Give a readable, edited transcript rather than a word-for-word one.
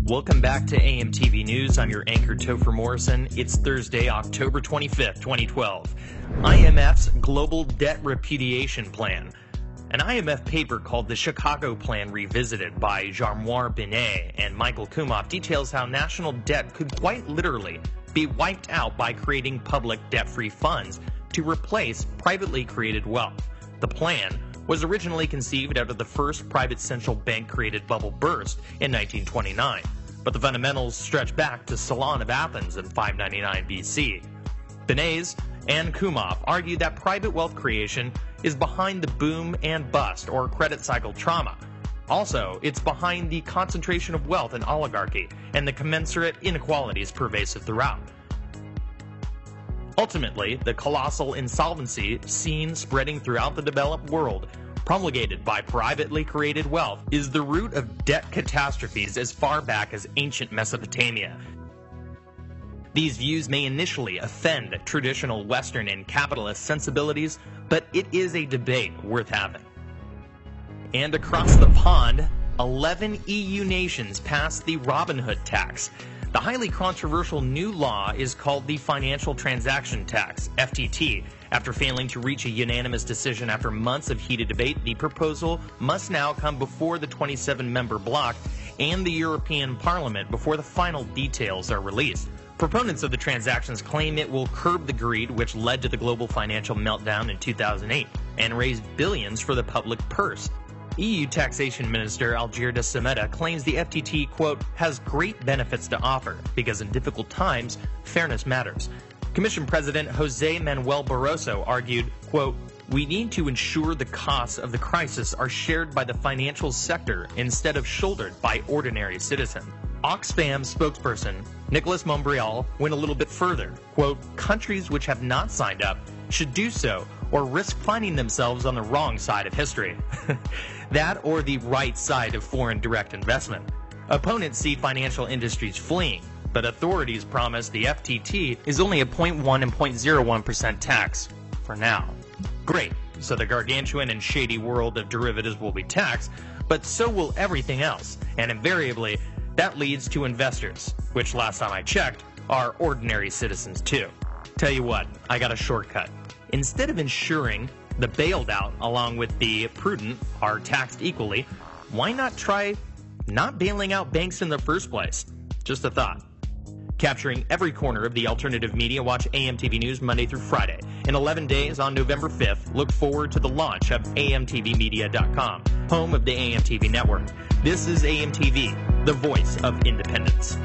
Welcome back to AMTV News. I'm your anchor, Topher Morrison. It's Thursday, October 25th, 2012. IMF's Global Debt Repudiation Plan. An IMF paper called the Chicago Plan Revisited by Jarmoir Binet and Michael Kumhof details how national debt could quite literally be wiped out by creating public debt-free funds to replace privately created wealth. The plan was originally conceived out of the first private central bank-created bubble burst in 1929, but the fundamentals stretch back to Solon of Athens in 599 BC. Binet and Kumhof argue that private wealth creation is behind the boom and bust or credit cycle trauma. Also, it's behind the concentration of wealth and oligarchy and the commensurate inequalities pervasive throughout. Ultimately, the colossal insolvency seen spreading throughout the developed world, promulgated by privately created wealth, is the root of debt catastrophes as far back as ancient Mesopotamia. These views may initially offend traditional Western and capitalist sensibilities, but it is a debate worth having. And across the pond, 11 EU nations passed the Robin Hood tax. The highly controversial new law is called the Financial Transaction Tax, FTT. After failing to reach a unanimous decision after months of heated debate, the proposal must now come before the 27-member bloc and the European Parliament before the final details are released. Proponents of the transactions claim it will curb the greed which led to the global financial meltdown in 2008 and raise billions for the public purse. EU Taxation Minister Algirda Sameta claims the FTT, quote, has great benefits to offer because in difficult times, fairness matters. Commission President Jose Manuel Barroso argued, quote, we need to ensure the costs of the crisis are shared by the financial sector instead of shouldered by ordinary citizens. Oxfam spokesperson Nicolas Montbrial went a little bit further, quote, countries which have not signed up should do so or risk finding themselves on the wrong side of history. That or the right side of foreign direct investment. Opponents see financial industries fleeing, but authorities promise the FTT is only a 0.1 and 0.01% tax for now. Great, so the gargantuan and shady world of derivatives will be taxed, but so will everything else, and invariably that leads to investors, which last time I checked are ordinary citizens too. Tell you what, I got a shortcut. Instead of ensuring the bailed out along with the prudent are taxed equally, why not try not bailing out banks in the first place? Just a thought. Capturing every corner of the alternative media, watch AMTV News Monday through Friday. In 11 days on November 5th, look forward to the launch of AMTVmedia.com, home of the AMTV network. This is AMTV, the voice of independence.